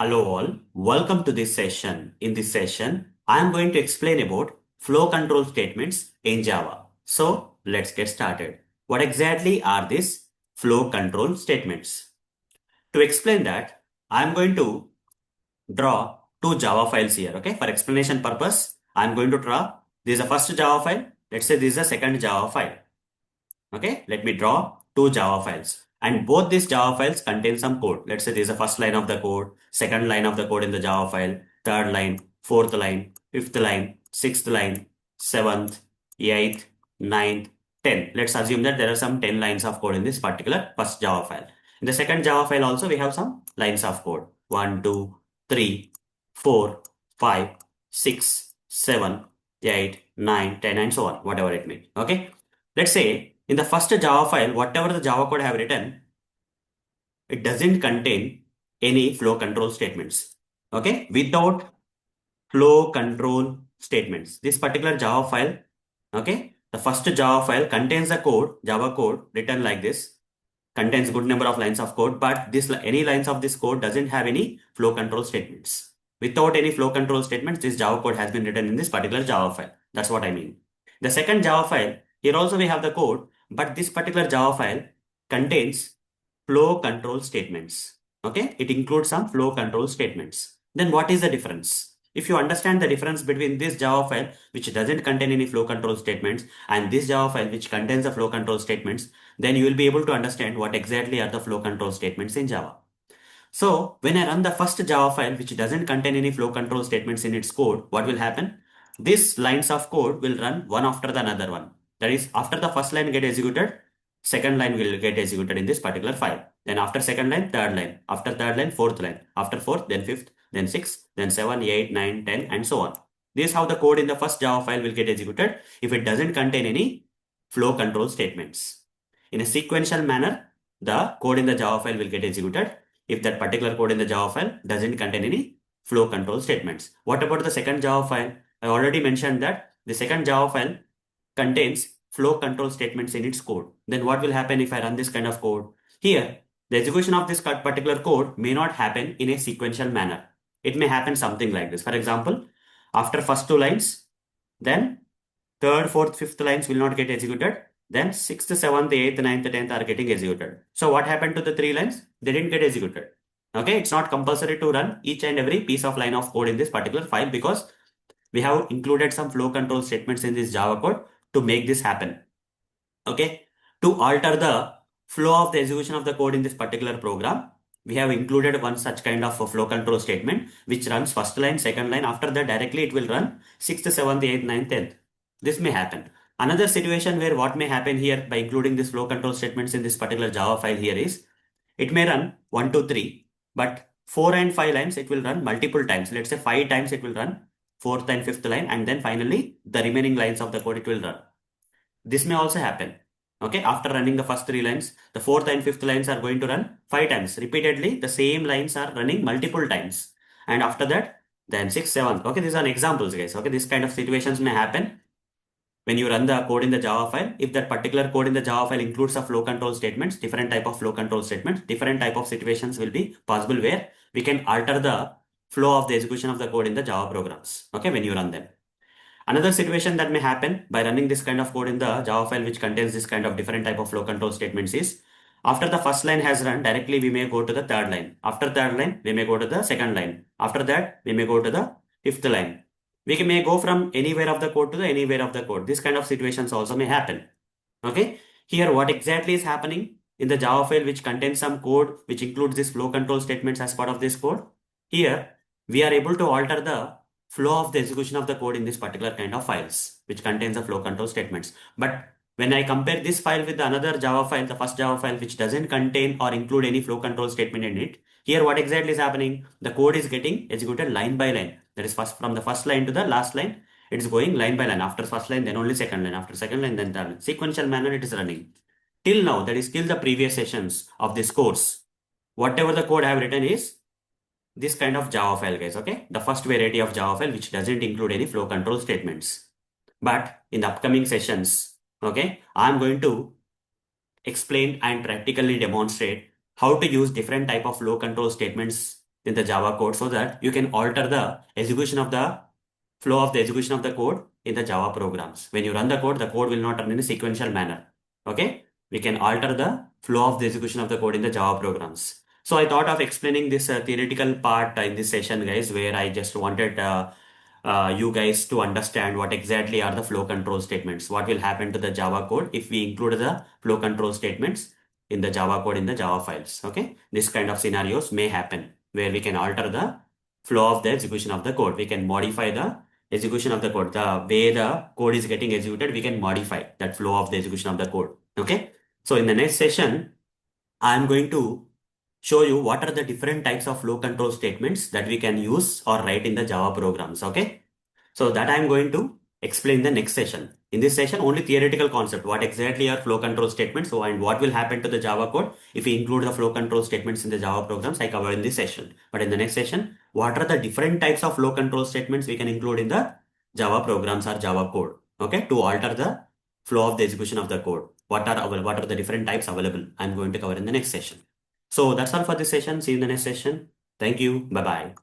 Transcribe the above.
Hello all, welcome to this session. In this session, I am going to explain about flow control statements in Java. So let's get started. What exactly are these flow control statements? To explain that, I am going to draw two Java files here. Okay, for explanation purpose, I am going to draw this is the first Java file. Let's say this is the second Java file. Okay, let me draw two Java files. And both these Java files contain some code. Let's say this is the first line of the code, second line of the code in the Java file, third line, fourth line, fifth line, sixth line, seventh, eighth, ninth, 10. Let's assume that there are some 10 lines of code in this particular first Java file. In the second Java file also, we have some lines of code. 1, 2, 3, 4, 5, 6, 7, 8, 9, 10, and so on, whatever it may be. Okay. Let's say in the first Java file, whatever the Java code I have written, it doesn't contain any flow control statements. Okay, without flow control statements, this particular Java file, okay, the first Java file contains a code, Java code written like this, contains good number of lines of code, but this any lines of this code doesn't have any flow control statements. Without any flow control statements, this Java code has been written in this particular Java file. That's what I mean. The second Java file, here also we have the code, but this particular Java file contains flow control statements. Okay, it includes some flow control statements. Then what is the difference? If you understand the difference between this Java file, which doesn't contain any flow control statements, and this Java file, which contains the flow control statements, then you will be able to understand what exactly are the flow control statements in Java. So when I run the first Java file, which doesn't contain any flow control statements in its code, what will happen? These lines of code will run one after the another one. That is, after the first line get executed, second line will get executed in this particular file. Then after second line, third line. After third line, fourth line. After fourth, then fifth, then sixth, then 7, 8, 9, 10, and so on. This is how the code in the first Java file will get executed if it doesn't contain any flow control statements. In a sequential manner, the code in the Java file will get executed if that particular code in the Java file doesn't contain any flow control statements. What about the second Java file? I already mentioned that the second Java file contains flow control statements in its code. Then what will happen if I run this kind of code? Here, the execution of this particular code may not happen in a sequential manner. It may happen something like this. For example, after first two lines, then third, fourth, fifth lines will not get executed. Then sixth, seventh, eighth, ninth, 10th are getting executed. So what happened to the three lines? They didn't get executed. Okay, it's not compulsory to run each and every piece of line of code in this particular file because we have included some flow control statements in this Java code to make this happen. Okay, to alter the flow of the execution of the code in this particular program, we have included one such kind of a flow control statement which runs first line, second line. After that, directly it will run sixth, seventh, eighth, ninth, 10th. This may happen. Another situation where what may happen here by including this flow control statements in this particular Java file here is it may run 1, 2, 3, but 4 and 5 lines it will run multiple times. Let's say 5 times it will run fourth and fifth line, and then finally the remaining lines of the code it will run. This may also happen. Okay, after running the first three lines, the fourth and fifth lines are going to run 5 times. Repeatedly, the same lines are running multiple times. And after that, then 6, 7. Okay, these are examples, guys. Okay, this kind of situations may happen when you run the code in the Java file. If that particular code in the Java file includes a flow control statements, different type of flow control statements, different type of situations will be possible where we can alter the flow of the execution of the code in the Java programs. Okay, when you run them. Another situation that may happen by running this kind of code in the Java file which contains this kind of different type of flow control statements is after the first line has run, directly we may go to the third line. After third line, we may go to the second line. After that, we may go to the fifth line. We may go from anywhere of the code to the anywhere of the code. This kind of situations also may happen. Okay. Here, what exactly is happening in the Java file which contains some code which includes this flow control statements as part of this code? Here, we are able to alter the flow of the execution of the code in this particular kind of files, which contains the flow control statements. But when I compare this file with the another Java file, the first Java file, which doesn't contain or include any flow control statement in it, here what exactly is happening? The code is getting executed line by line. That is first from the first line to the last line. It's going line by line. After first line, then only second line. After second line, then third line. Sequential manner it is running. Till now, that is till the previous sessions of this course. Whatever the code I have written is this kind of Java file, guys. Okay, the first variety of Java file which doesn't include any flow control statements. But in the upcoming sessions, okay, I'm going to explain and practically demonstrate how to use different type of flow control statements in the Java code so that you can alter the execution of the flow of the execution of the code in the Java programs. When you run the code will not run in a sequential manner. Okay? We can alter the flow of the execution of the code in the Java programs. So I thought of explaining this theoretical part in this session, guys, where I just wanted you guys to understand what exactly are the flow control statements. What will happen to the Java code if we include the flow control statements in the Java code in the Java files. Okay? This kind of scenarios may happen where we can alter the flow of the execution of the code. We can modify the execution of the code. The way the code is getting executed, we can modify that flow of the execution of the code. Okay. So in the next session, I'm going to show you what are the different types of flow control statements that we can use or write in the Java programs. Okay. So that I'm going to explain the next session. In this session, only theoretical concept. What exactly are flow control statements? So, and what will happen to the Java code if we include the flow control statements in the Java programs I covered in this session. But in the next session, what are the different types of flow control statements we can include in the Java programs or Java code? Okay, to alter the flow of the execution of the code. What are the different types available? I'm going to cover in the next session. So that's all for this session. See you in the next session. Thank you. Bye bye.